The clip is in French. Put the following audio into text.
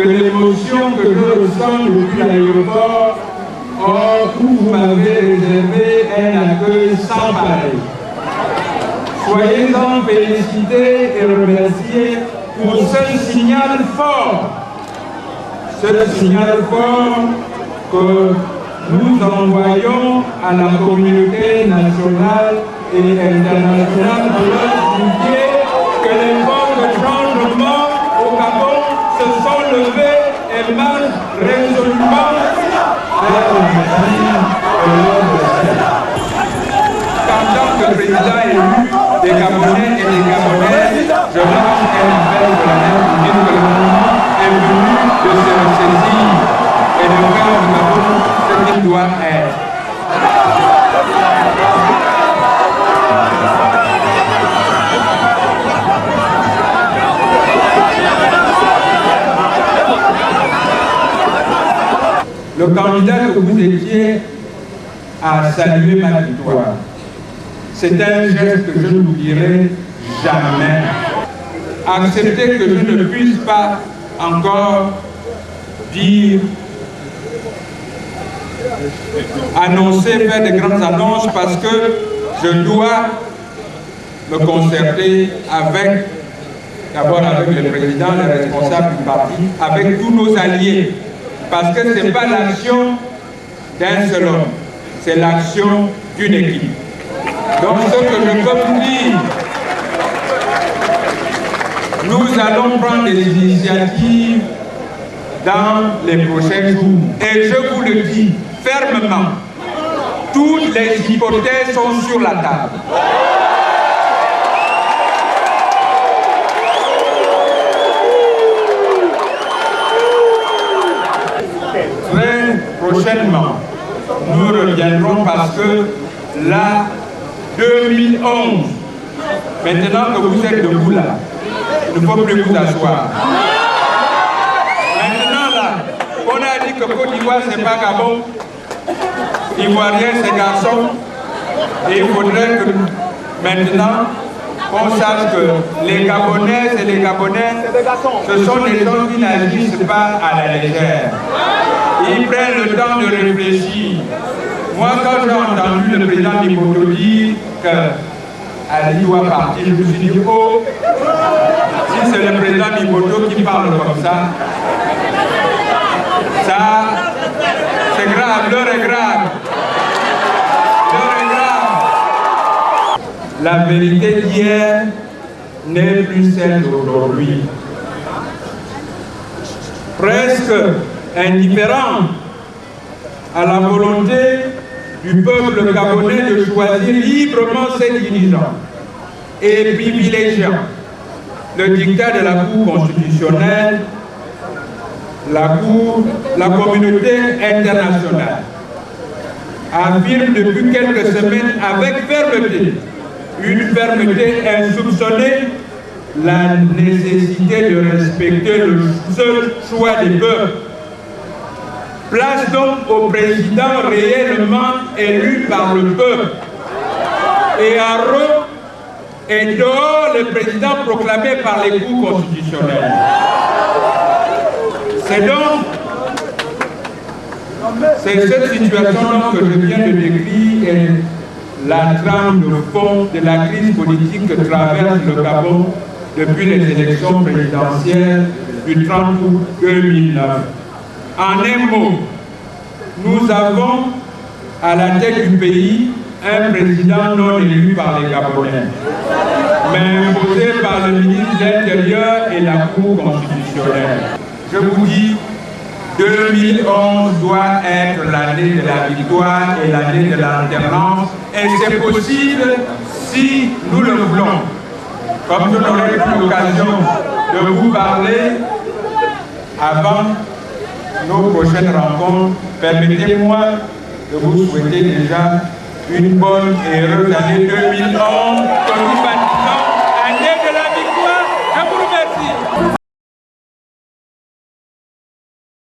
que l'émotion que je ressens depuis l'aéroport, où vous m'avez réservé un accueil sans pareil. Soyez-en félicités et remerciés pour ce signal fort. Ce signal fort que nous envoyons à la communauté nationale et internationale pour leur signifier que les forces de changement au Gabon se sont levées et marchent résolument vers l'avenir de leur destin. En tant que président élu des Gabonais et des Gabonaises, je lance un appel de la même pour dire que le mouvement est venu de se ressaisir et de faire du Gabon ce qu'il doit être. Le candidat que vous étiez a salué ma victoire. C'est un geste que je n'oublierai jamais. Accepter que je ne puisse pas encore dire, annoncer, faire de grandes annonces parce que je dois me concerter avec, d'abord avec le président, les responsables du parti, avec tous nos alliés. Parce que ce n'est pas l'action d'un seul homme, c'est l'action d'une équipe. Donc ce que je peux vous dire, nous allons prendre des initiatives dans les prochains jours. Et je vous le dis fermement, toutes les hypothèses sont sur la table. Très prochainement, nous reviendrons parce que là, 2011, maintenant que vous êtes debout là, il ne faut plus vous asseoir. Maintenant là, on a dit que Côte d'Ivoire c'est pas Gabon, Ivoirien c'est garçon, et il faudrait que maintenant on sache que les Gabonaises et les Gabonais, ce sont des gens qui n'agissent pas à la légère. Ils prennent le temps de réfléchir. Moi, quand j'ai entendu le président Mimoto dire qu'Ali doit partir, je me suis dit, oh, si c'est le président Mimoto qui parle comme ça, c'est grave, l'heure est grave. L'heure est grave. La vérité d'hier n'est plus celle d'aujourd'hui. Presque indifférent à la volonté du peuple gabonais de choisir librement ses dirigeants et privilégiant le dictat de la Cour constitutionnelle, la communauté internationale affirme depuis quelques semaines avec fermeté, une fermeté insoupçonnée, la nécessité de respecter le seul choix des peuples. Place donc au président réellement élu par le peuple. Et à Rome et dehors le président proclamé par les cours constitutionnels. C'est cette situation que je viens de décrire et la trame de fond de la crise politique que traverse le Gabon depuis les élections présidentielles du 30 août 2009. En un mot, nous avons à la tête du pays un président non élu par les Gabonais, mais imposé par le ministre de l'Intérieur et la Cour constitutionnelle. Je vous dis, 2011 doit être l'année de la victoire et l'année de l'alternance, et c'est possible si nous le voulons. Comme je n'aurai plus l'occasion de vous parler avant nos prochaines rencontres, permettez-moi de vous souhaiter déjà une bonne et heureuse année 2011.